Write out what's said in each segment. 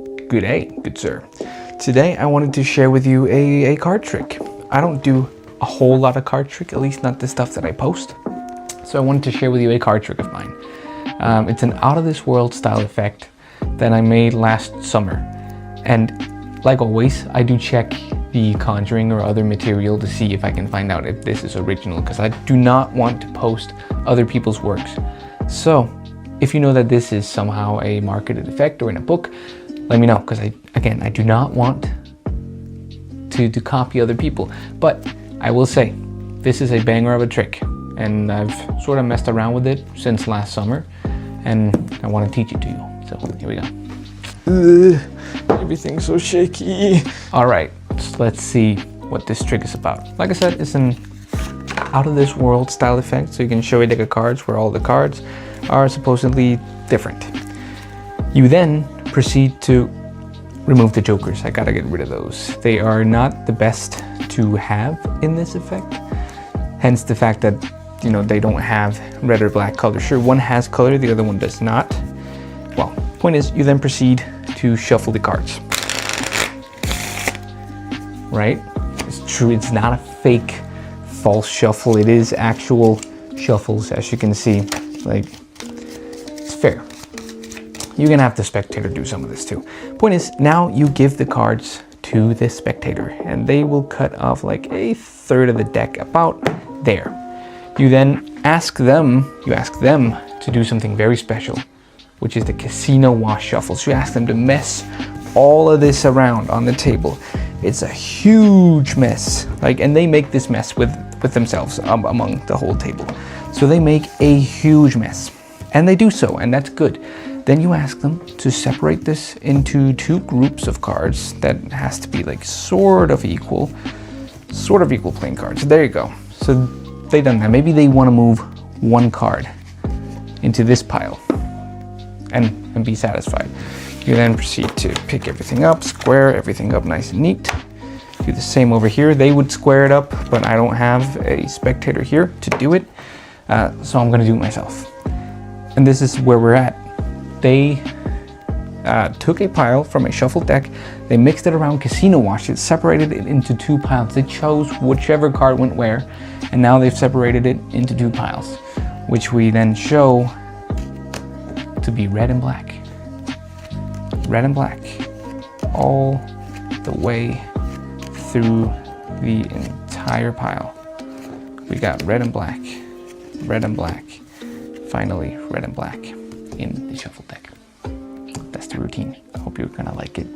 Good day, good sir. Today I wanted to share with you a card trick. I don't do a whole lot of card trick, at least not the stuff that I post. So I wanted to share with you a card trick of mine. It's an out of this world style effect that I made last summer. And like always, I do check the Conjuring or other material to see if I can find out if this is original, because I do not want to post other people's works. So if you know that this is somehow a marketed effect or in a book, let me know, because I do not want to copy other people. But I will say, this is a banger of a trick, and I've sort of messed around with it since last summer, and I want to teach it to you. So here we go. Everything's so shaky. All right, so let's see what this trick is about. Like I said, it's an out of this world style effect, so you can show a deck of cards where all the cards are supposedly different. You then proceed to remove the jokers. I gotta get rid of those. They are not the best to have in this effect. Hence the fact that, you know, they don't have red or black color. Sure, one has color, the other one does not. Well, point is, you then proceed to shuffle the cards. Right? It's true, it's not a fake false shuffle. It is actual shuffles, as you can see. Like, it's fair. You can have the spectator do some of this too. Point is, now you give the cards to the spectator and they will cut off like a third of the deck, about there. You then ask them to do something very special, which is the casino wash shuffles. You ask them to mess all of this around on the table. It's a huge mess, like, and they make this mess with themselves among the whole table. So they make a huge mess, and they do so, and that's good. Then you ask them to separate this into two groups of cards that has to be like sort of equal playing cards. There you go. So they done that. Maybe they want to move one card into this pile and be satisfied. You then proceed to pick everything up, square everything up nice and neat. Do the same over here. They would square it up, but I don't have a spectator here to do it. So I'm gonna do it myself. And this is where we're at. They took a pile from a shuffled deck, they mixed it around, casino washed it, separated it into two piles. They chose whichever card went where, and now they've separated it into two piles, which we then show to be red and black. Red and black, all the way through the entire pile. We got red and black, finally red and black in the shuffle deck. That's the routine. I hope you're gonna like it.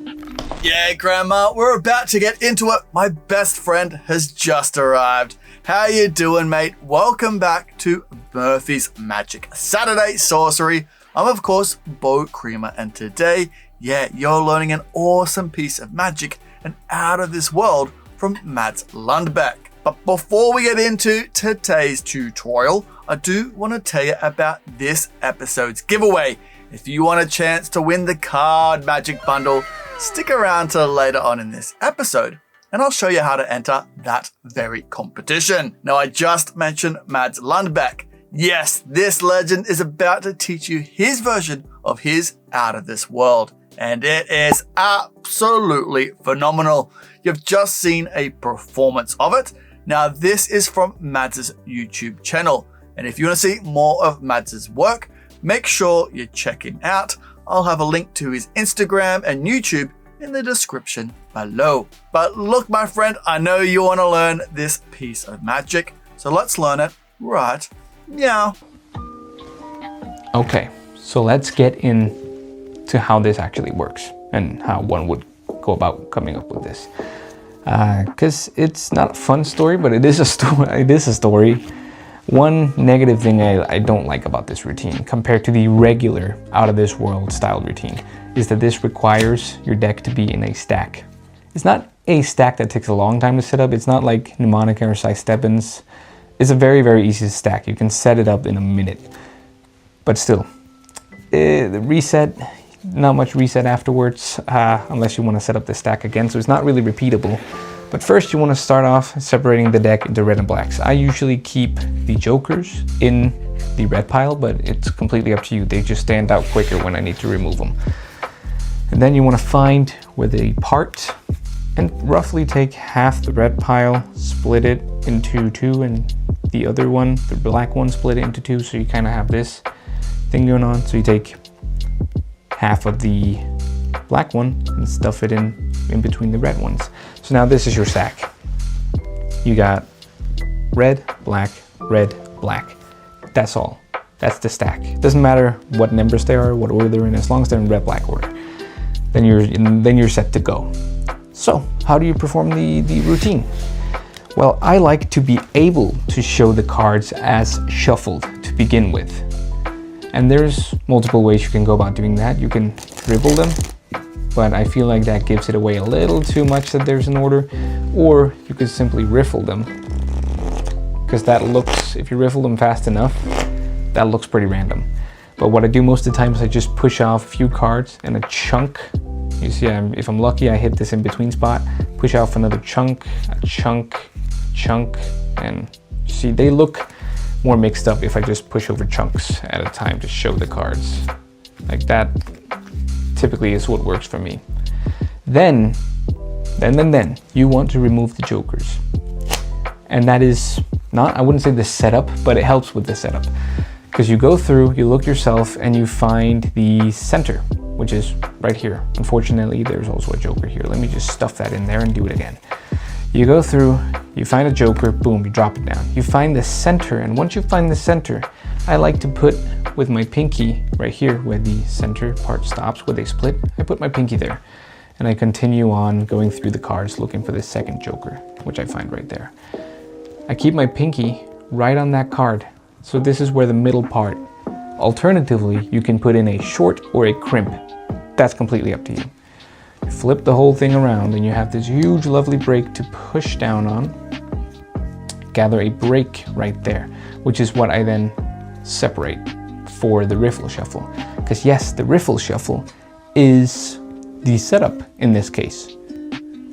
Yeah, Grandma, we're about to get into it. My best friend has just arrived. How you doing, mate? Welcome back to Murphy's Magic Saturday Sorcery. I'm, of course, Beau Creamer, and today, yeah, you're learning an awesome piece of magic and out of this world from Mads Lundbek. But before we get into today's tutorial, I do want to tell you about this episode's giveaway. If you want a chance to win the card magic bundle, stick around till later on in this episode, and I'll show you how to enter that very competition. Now, I just mentioned Mads Lundbek. Yes, this legend is about to teach you his version of his out of this world, and it is absolutely phenomenal. You've just seen a performance of it. Now, this is from Mads' YouTube channel, and if you want to see more of Mads' work, make sure you check him out. I'll have a link to his Instagram and YouTube in the description below. But look, my friend, I know you want to learn this piece of magic, so let's learn it right now. Okay, so let's get into how this actually works and how one would go about coming up with this. Because it's not a fun story, but it is a story. It is a story. One negative thing I don't like about this routine compared to the regular out of this world style routine is that this requires your deck to be in a stack. It's not a stack that takes a long time to set up. It's not like Mnemonica or Sai Stebbins. It's a very, very easy stack. You can set it up in a minute. But still, the reset, not much reset afterwards, unless you want to set up the stack again. So it's not really repeatable. But first you want to start off separating the deck into red and blacks. I usually keep the jokers in the red pile, but it's completely up to you. They just stand out quicker when I need to remove them. And then you want to find where they part and roughly take half the red pile, split it into two, and the other one, the black one, split it into two. So you kind of have this thing going on. So you take half of the black one and stuff it in between the red ones. So now this is your stack. You got red, black, red, black. That's all. That's the stack. It doesn't matter what numbers they are, what order they're in, as long as they're in red, black order. Then you're set to go. So how do you perform the routine? Well, I like to be able to show the cards as shuffled to begin with. And there's multiple ways you can go about doing that. You can dribble them, but I feel like that gives it away a little too much that there's an order. Or you could simply riffle them, because that looks, if you riffle them fast enough, that looks pretty random. But what I do most of the time is I just push off a few cards and a chunk. You see, if I'm lucky, I hit this in between spot, push off another chunk, a chunk, and you see, they look more mixed up if I just push over chunks at a time to show the cards. Like that typically is what works for me. Then you want to remove the jokers. And that is not, I wouldn't say the setup, but it helps with the setup. Because you go through, you look yourself, and you find the center, which is right here. Unfortunately, there's also a joker here. Let me just stuff that in there and do it again. You go through, you find a joker, boom, you drop it down. You find the center, and once you find the center, I like to put with my pinky right here where the center part stops, where they split. I put my pinky there, and I continue on going through the cards looking for the second joker, which I find right there. I keep my pinky right on that card. So this is where the middle part. Alternatively, you can put in a short or a crimp. That's completely up to you. You flip the whole thing around and you have this huge lovely break to push down on. Gather a break right there, which is what I then separate for the riffle shuffle. Because yes, the riffle shuffle is the setup in this case.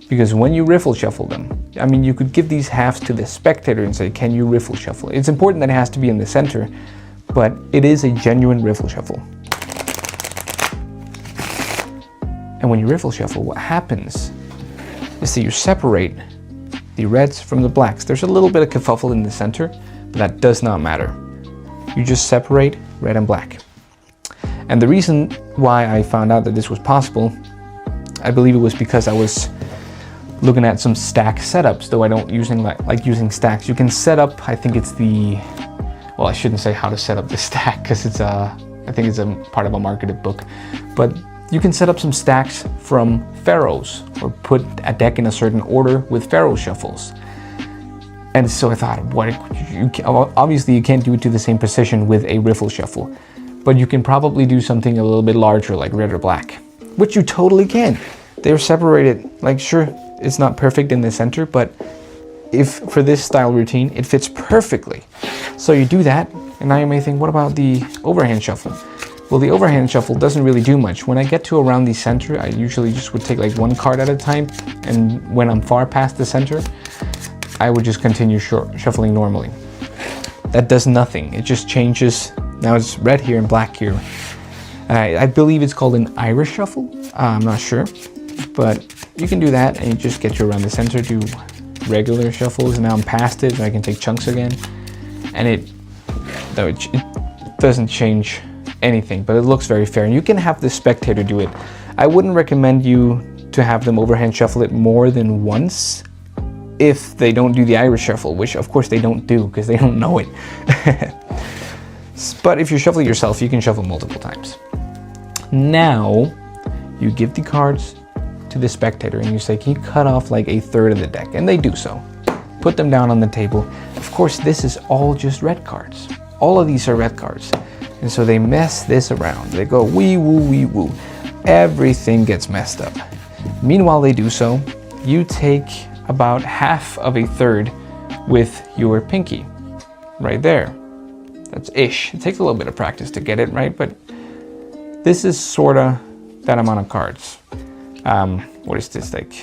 Because when you riffle shuffle them, I mean, you could give these halves to the spectator and say, can you riffle shuffle? It's important that it has to be in the center, but it is a genuine riffle shuffle. And when you riffle shuffle, what happens is that you separate the reds from the blacks. There's a little bit of kerfuffle in the center, but that does not matter. You just separate red and black. And the reason why I found out that this was possible, I believe it was because I was looking at some stack setups, though I don't like using stacks. You can set up, I think it's the, well, I shouldn't say how to set up the stack because it's I think it's a part of a marketed book, but you can set up some stacks from pharaohs or put a deck in a certain order with pharaoh shuffles. And so I thought, obviously you can't do it to the same precision with a riffle shuffle, but you can probably do something a little bit larger like red or black, which you totally can. They're separated, like sure, it's not perfect in the center, but if for this style routine, it fits perfectly. So you do that, and now you may think, what about the overhand shuffle? Well, the overhand shuffle doesn't really do much. When I get to around the center, I usually just would take like one card at a time, and when I'm far past the center, I would just continue shuffling normally. That does nothing. It just changes. Now it's red here and black here. I believe it's called an Irish shuffle. I'm not sure, but you can do that and you just get you around the center, do regular shuffles, and now I'm past it and I can take chunks again. And it doesn't change anything, but it looks very fair. And you can have the spectator do it. I wouldn't recommend you to have them overhand shuffle it more than once if they don't do the Irish shuffle, which of course they don't do because they don't know it. But if you shuffle it yourself, you can shuffle multiple times. Now you give the cards to the spectator and you say, can you cut off like a third of the deck? And they do so. Put them down on the table. Of course, this is all just red cards. All of these are red cards. And so they mess this around. They go wee woo, wee woo. Everything gets messed up. Meanwhile they do so, you take about half of a third with your pinky. Right there. That's ish. It takes a little bit of practice to get it right, but this is sorta that amount of cards. What is this like?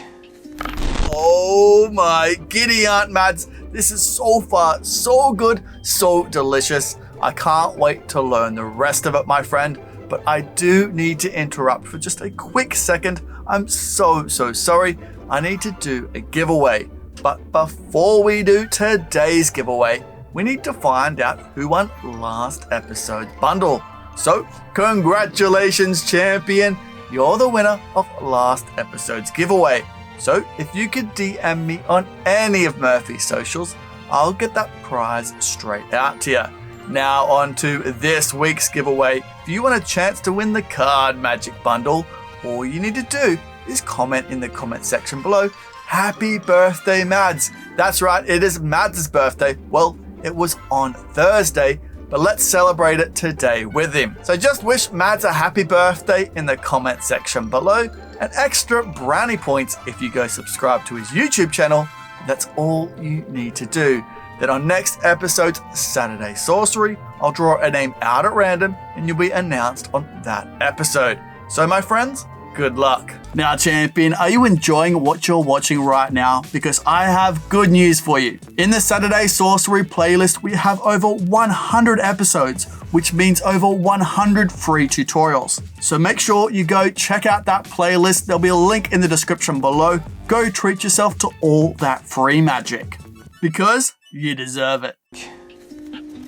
Oh my giddy Aunt Mads. This is so far so good, so delicious. I can't wait to learn the rest of it, my friend. but I do need to interrupt for just a quick second. I'm so sorry. I need to do a giveaway. But before we do today's giveaway, we need to find out who won last episode's bundle. So, congratulations, champion. You're the winner of last episode's giveaway. So, if you could DM me on any of Murphy's socials, I'll get that prize straight out to you. Now on to this week's giveaway. If you want a chance to win the Card Magic bundle, all you need to do is comment in the comment section below, "Happy birthday, Mads." That's right, it is Mads' birthday. Well, it was on Thursday, but let's celebrate it today with him. So just wish Mads a happy birthday in the comment section below, and extra brownie points if you go subscribe to his YouTube channel. That's all you need to do. Then on next episode's Saturday Sorcery, I'll draw a name out at random and you'll be announced on that episode. So my friends, good luck. Now champion, are you enjoying what you're watching right now? Because I have good news for you. In the Saturday Sorcery playlist, we have over 100 episodes, which means over 100 free tutorials. So make sure you go check out that playlist. There'll be a link in the description below. Go treat yourself to all that free magic. Because you deserve it.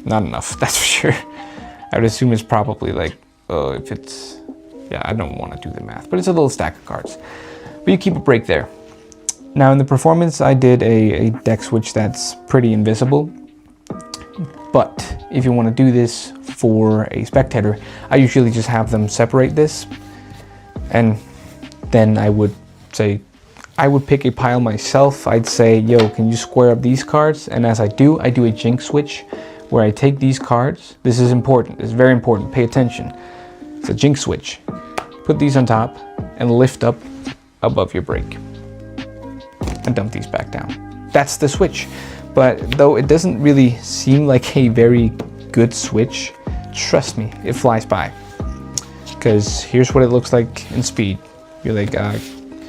Not enough, that's for sure. I would assume it's probably like, if it's, yeah, I don't want to do the math, but it's a little stack of cards. But you keep a break there. Now in the performance, I did a deck switch that's pretty invisible. But if you want to do this for a spectator, I usually just have them separate this. And then I would say, I would pick a pile myself. I'd say, yo, can you square up these cards? And as I do a jinx switch where I take these cards. This is important, it's very important, pay attention. It's a jinx switch. Put these on top and lift up above your break. And dump these back down. That's the switch. But though it doesn't really seem like a very good switch, trust me, it flies by. Because here's what it looks like in speed. You're like,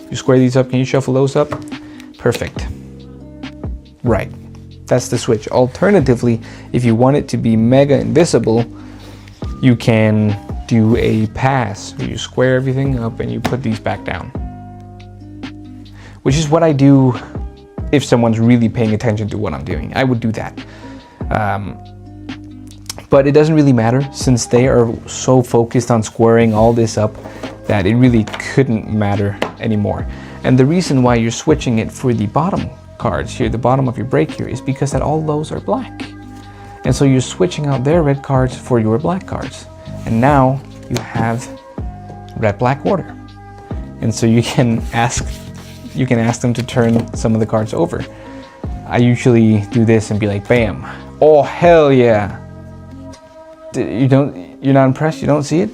you square these up, can you shuffle those up? Perfect. Right, that's the switch. Alternatively, if you want it to be mega invisible, you can do a pass where you square everything up and you put these back down. Which is what I do if someone's really paying attention to what I'm doing. I would do that. But it doesn't really matter since they are so focused on squaring all this up that it really couldn't matter anymore. And the reason why you're switching it for the bottom cards here, the bottom of your break here, is because that all those are black. And so you're switching out their red cards for your black cards. And now you have red-black order. And so you can ask them to turn some of the cards over. I usually do this and be like, bam. Oh, hell yeah. You're not impressed? You don't see it?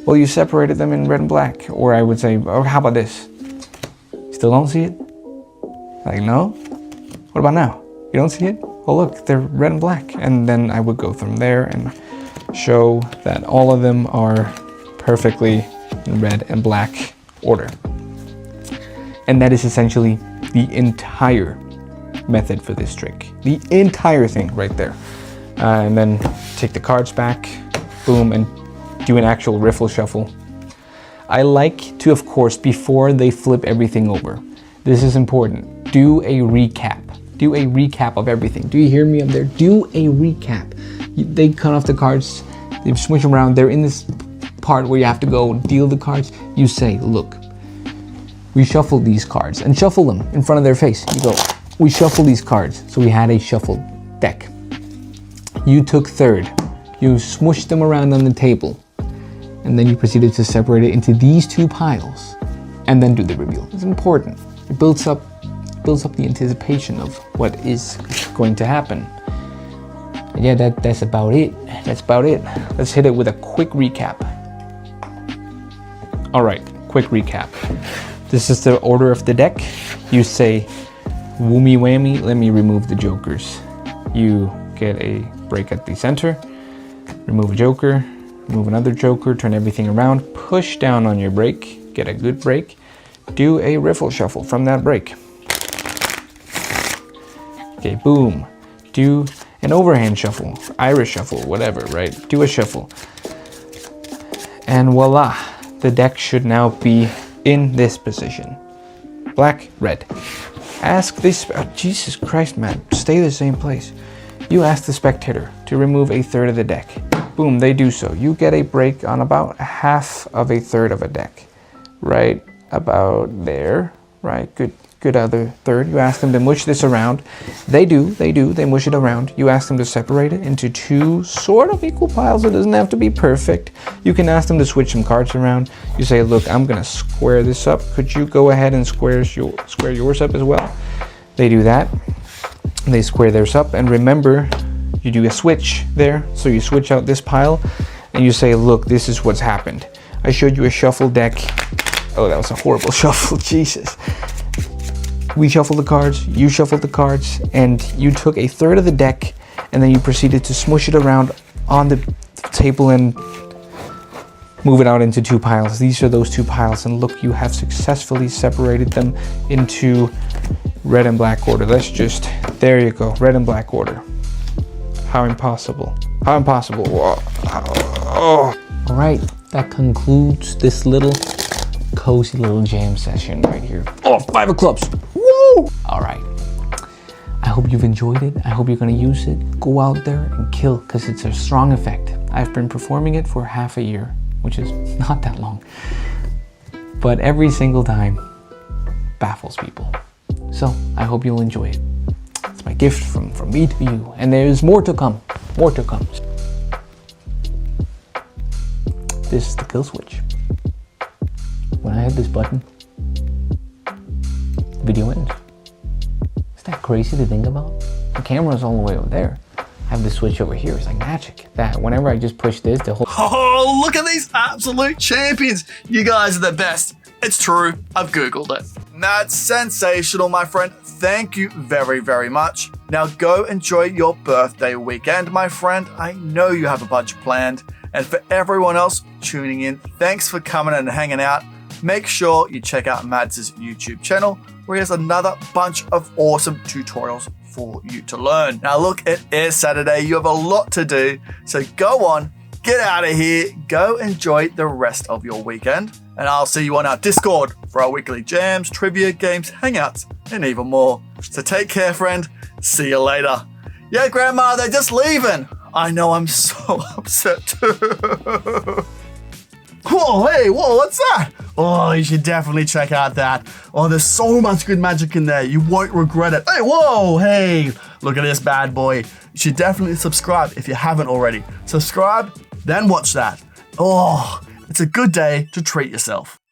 Well, you separated them in red and black. Or I would say, oh, how about this? Still don't see it? Like, no? What about now? You don't see it? Oh, look, they're red and black. And then I would go from there and show that all of them are perfectly in red and black order. And that is essentially the entire method for this trick. The entire thing right there. And then take the cards back, boom, and do an actual riffle shuffle. I like to, of course, before they flip everything over, this is important, do a recap. Do a recap of everything. Do you hear me up there? Do a recap. They cut off the cards, they switch them around, they're in this part where you have to go deal the cards. You say, look, we shuffled these cards, and shuffle them in front of their face. You go, we shuffled these cards, so we had a shuffled deck. You took third, you smushed them around on the table, and then you proceeded to separate it into these two piles, and then do the reveal. It's important. It builds up the anticipation of what is going to happen. And yeah, that's about it. That's about it. Let's hit it with a quick recap. All right, quick recap. This is the order of the deck. You say, woomy whammy, let me remove the jokers. You get a break at the center, remove a joker, remove another joker, turn everything around, push down on your break, get a good break, do a riffle shuffle from that break. Okay, boom. Do an overhand shuffle, Irish shuffle, whatever, right? Do a shuffle. And voila, the deck should now be in this position. Black, red. Ask this, Jesus Christ, man, stay the same place. You ask the spectator to remove a third of the deck. Boom, they do so. You get a break on about half of a third of a deck. Right about there, right? Good other third. You ask them to mush this around. They mush it around. You ask them to separate it into two sort of equal piles. It doesn't have to be perfect. You can ask them to switch some cards around. You say, look, I'm gonna square this up. Could you go ahead and square yours up as well? They do that. They square theirs up, and remember, you do a switch there. So you switch out this pile, and you say, look, this is what's happened. I showed you a shuffle deck. Oh, that was a horrible shuffle, Jesus. We shuffled the cards, you shuffled the cards, and you took a third of the deck, and then you proceeded to smush it around on the table and move it out into two piles. These are those two piles, and look, you have successfully separated them into red and black order. Let's just, there you go, red and black order. How impossible. How impossible. Oh. All right, that concludes this little cozy little jam session right here. Oh, 5 of clubs. Woo! All right. I hope you've enjoyed it. I hope you're going to use it. Go out there and kill, because it's a strong effect. I've been performing it for half a year, which is not that long. But every single time baffles people. So I hope you'll enjoy it. It's my gift from me to you. And there's more to come. More to come. This is the kill switch. When I hit this button, the video ends. Is that crazy to think about? The camera's all the way over there. I have the switch over here. It's like magic. That whenever I just push this, the whole... Oh, look at these absolute champions. You guys are the best. It's true. I've Googled it. That's sensational, my friend. Thank you very, very much. Now go enjoy your birthday weekend, my friend. I know you have a bunch planned. And for everyone else tuning in, thanks for coming and hanging out. Make sure you check out Mads' YouTube channel, where he has another bunch of awesome tutorials for you to learn. Now look, it is Saturday. You have a lot to do. So go on, get out of here, go enjoy the rest of your weekend. And I'll see you on our Discord for our weekly jams, trivia, games, hangouts, and even more. So take care, friend. See you later. Yeah, Grandma, they're just leaving. I know, I'm so upset too. Whoa, hey, whoa, what's that? Oh, you should definitely check out that. Oh, there's so much good magic in there. You won't regret it. Hey, whoa, hey, look at this bad boy. You should definitely subscribe if you haven't already. Subscribe, then watch that. Oh, it's a good day to treat yourself.